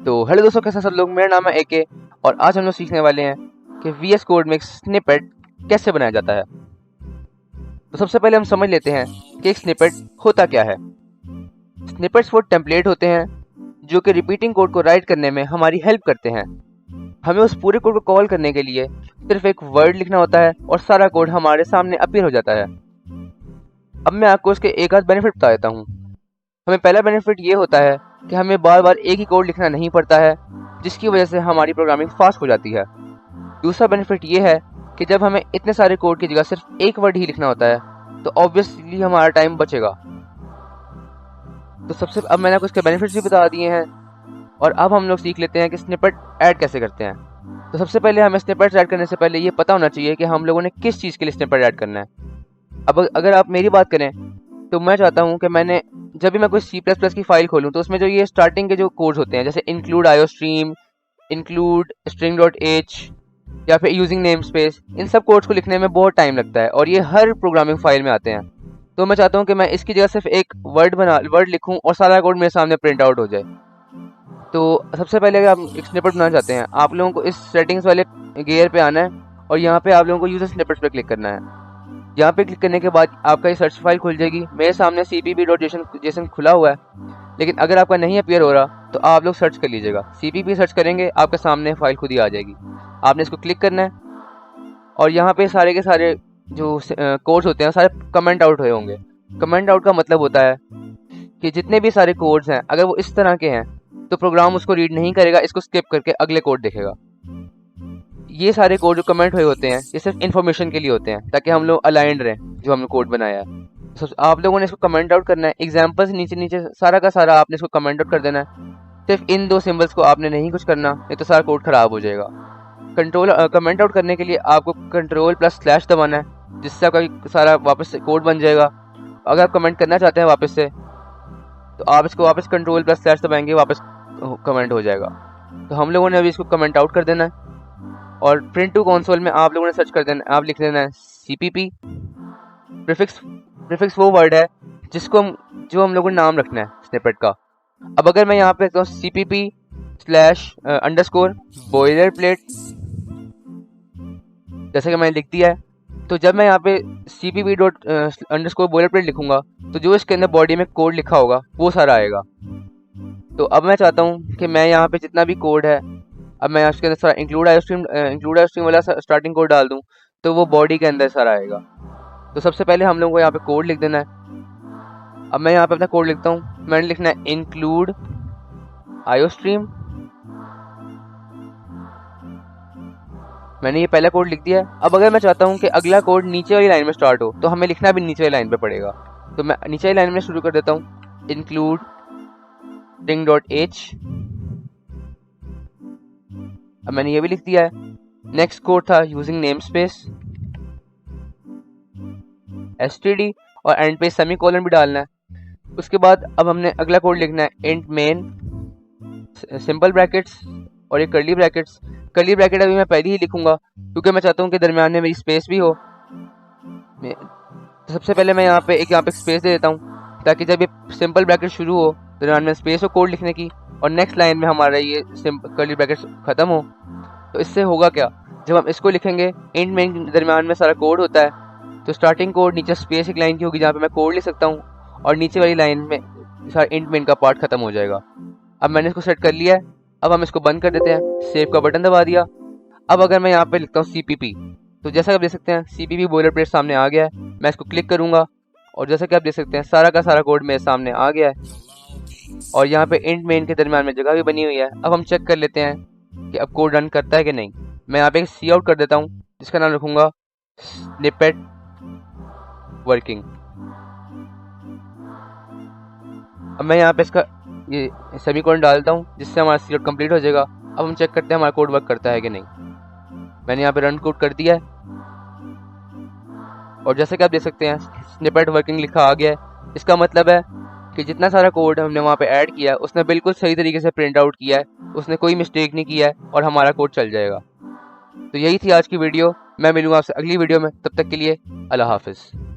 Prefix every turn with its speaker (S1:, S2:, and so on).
S1: तो हेलो दोस्तों, कैसे सब लोग। मेरा नाम है एके और आज हम लोग सीखने वाले हैं कि वीएस कोड में एक स्निपेट कैसे बनाया जाता है। तो सबसे पहले हम समझ लेते हैं कि एक स्निपेट होता क्या है। स्निपेट्स वो टेम्पलेट होते हैं जो कि रिपीटिंग कोड को राइट करने में हमारी हेल्प करते हैं। हमें उस पूरे कोड को कॉल करने के लिए सिर्फ एक वर्ड लिखना होता है और सारा कोड हमारे सामने अपीयर हो जाता है। अब मैं आपको इसके एक आध बेनिफिट बता देता हूँ। हमें पहला बेनिफिट ये होता है कि हमें बार बार एक ही कोड लिखना नहीं पड़ता है, जिसकी वजह से हमारी प्रोग्रामिंग फास्ट हो जाती है। दूसरा बेनिफिट ये है कि जब हमें इतने सारे कोड की जगह सिर्फ एक वर्ड ही लिखना होता है तो ऑब्वियसली हमारा टाइम बचेगा। तो अब मैंने आपको इसके बेनिफिट्स भी बता दिए हैं और अब हम लोग सीख लेते हैं कि स्निपेट ऐड कैसे करते हैं। तो सबसे पहले हमें स्निपेट्स ऐड करने से पहले ये पता होना चाहिए कि हम लोगों ने किस चीज़ के लिए स्निपेट ऐड करना है। अब अगर आप मेरी बात करें तो मैं चाहता हूँ कि जब भी मैं कोई C++ की फाइल खोलूँ तो उसमें जो ये स्टार्टिंग के जो कोड्स होते हैं, जैसे इंक्लूड आईओस्ट्रीम, इंक्लूड string.h या फिर यूजिंग नेम स्पेस, इन सब कोड्स को लिखने में बहुत टाइम लगता है और ये हर प्रोग्रामिंग फाइल में आते हैं। तो मैं चाहता हूँ कि मैं इसकी जगह सिर्फ एक वर्ड लिखूँ और सारा कोड मेरे सामने प्रिंट आउट हो जाए। तो सबसे पहले अगर आप एक स्निपेट बनाना चाहते हैं, आप लोगों को इस सेटिंग्स वाले गियर पे आना है और यहाँ पे आप लोगों को यूजर स्निपेट्स पे क्लिक करना है। यहाँ पे क्लिक करने के बाद आपका ये सर्च फाइल खुल जाएगी। मेरे सामने cpp.json खुला हुआ है, लेकिन अगर आपका नहीं अपीयर हो रहा तो आप लोग सर्च कर लीजिएगा। cpp सर्च करेंगे, आपके सामने फाइल खुद ही आ जाएगी। आपने इसको क्लिक करना है और यहाँ पे सारे के सारे जो कोड्स होते हैं सारे कमेंट आउट हुए होंगे। कमेंट आउट का मतलब होता है कि जितने भी सारे कोड्स हैं अगर वो इस तरह के हैं तो प्रोग्राम उसको रीड नहीं करेगा, इसको स्किप करके अगले कोड देखेगा। ये सारे कोड जो कमेंट हुए होते हैं ये सिर्फ इन्फॉर्मेशन के लिए होते हैं ताकि हम लोग अलाइंड रहें जो हमने कोड बनाया है। आप लोगों ने इसको कमेंट आउट करना है। एग्जाम्पल्स नीचे नीचे सारा का सारा आपने इसको कमेंट आउट कर देना है। सिर्फ इन दो सिंबल्स को आपने नहीं कुछ करना, नहीं तो सारा कोड खराब हो जाएगा। कमेंट आउट करने के लिए आपको Ctrl+/ दबाना है, जिससे आपका सारा वापस से कोड बन जाएगा। अगर आप कमेंट करना चाहते हैं वापस से तो आप इसको वापस Ctrl+/ दबाएंगे, वापस कमेंट हो जाएगा। तो हम लोगों ने अभी इसको कमेंट आउट कर देना है और प्रिंट टू कंसोल में आप लोगों ने सर्च कर देना, आप लिख देना है cpp। प्रीफिक्स वो वर्ड है जो हम लोगों ने नाम रखना है स्निपेट का। अब अगर मैं यहाँ पे लिखता हूँ cpp/_ boilerplate, जैसे कि मैंने लिख दिया है, तो जब मैं यहाँ पे cpp boilerplate लिखूंगा तो जो इसके अंदर बॉडी में कोड लिखा होगा वो सारा आएगा। तो अब मैं चाहता हूँ कि मैं यहाँ पे जितना भी कोड है, अब मैं इसके अंदर सारा इंक्लूड आईओस्ट्रीम वाला स्टार्टिंग कोड डाल दूँ तो वो बॉडी के अंदर सारा आएगा। तो सबसे पहले हम लोगों को यहाँ पे कोड लिख देना है। अब मैं यहाँ पे अपना कोड लिखता हूँ। मैंने लिखना है इंक्लूड आईओस्ट्रीम। मैंने ये पहला कोड लिख दिया है। अब अगर मैं चाहता हूँ कि अगला कोड नीचे वाली लाइन में स्टार्ट हो तो हमें लिखना भी नीचे वाली लाइन पे पड़ेगा। तो मैं नीचे वाली लाइन में शुरू कर देता हूँ, इंक्लूड string.h। अब मैंने ये भी लिख दिया है। नेक्स्ट कोड था यूजिंग नेम स्पेस std और एंड पे सेमीकोलन भी डालना है। उसके बाद अब हमने अगला कोड लिखना है इंट मेन सिंपल ब्रैकेट्स और एक कर्ली ब्रैकेट्स। कर्ली ब्रैकेट अभी मैं पहले ही लिखूंगा क्योंकि मैं चाहता हूँ कि दरम्यान में मेरी स्पेस भी हो। तो सबसे पहले मैं यहाँ पे एक स्पेस दे देता हूँ ताकि जब ये सिंपल ब्रैकेट शुरू हो दरम्यान में स्पेस हो कोड लिखने की और नेक्स्ट लाइन में हमारा ये कर्ली ब्रैकेट्स खत्म हो। तो इससे होगा क्या, जब हम इसको लिखेंगे इंट मेन के दरम्यान में सारा कोड होता है तो स्टार्टिंग कोड नीचे स्पेस एक लाइन की होगी जहाँ पे मैं कोड लिख सकता हूँ और नीचे वाली लाइन में सारा इंट मेन का पार्ट खत्म हो जाएगा। अब मैंने इसको सेट कर लिया है। अब हम इसको बंद कर देते हैं, सेव का बटन दबा दिया। अब अगर मैं यहाँ पे लिखता हूँ cpp तो जैसा कि आप देख सकते हैं cpp boilerplate सामने आ गया है। मैं इसको क्लिक करूँगा और जैसा कि आप देख सकते हैं सारा का सारा कोड मेरे सामने आ गया है और यहाँ पे इंट मेन के दरम्यान में जगह भी बनी हुई है। अब हम चेक कर लेते हैं कि अब कोड रन करता है कि नहीं। मैं यहाँ पे सी आउट कर देता हूँ जिसका नाम रखूँगा स्निपेट वर्किंग। अब मैं यहाँ पे इसका ये सेमीकोलन डालता हूँ जिससे हमारा सी आउट कंप्लीट हो जाएगा। अब हम चेक करते हैं हमारा कोड वर्क करता है कि नहीं। मैंने यहाँ पे रन कोड कर दिया है और जैसे कि आप देख सकते हैं स्निपेट वर्किंग लिखा आ गया है। इसका मतलब है कि जितना सारा कोड हमने वहाँ पे ऐड किया है उसने बिल्कुल सही तरीके से प्रिंट आउट किया है, उसने कोई मिस्टेक नहीं किया है और हमारा कोड चल जाएगा। तो यही थी आज की वीडियो। मैं मिलूंगा आपसे अगली वीडियो में, तब तक के लिए अल्लाह हाफिज़।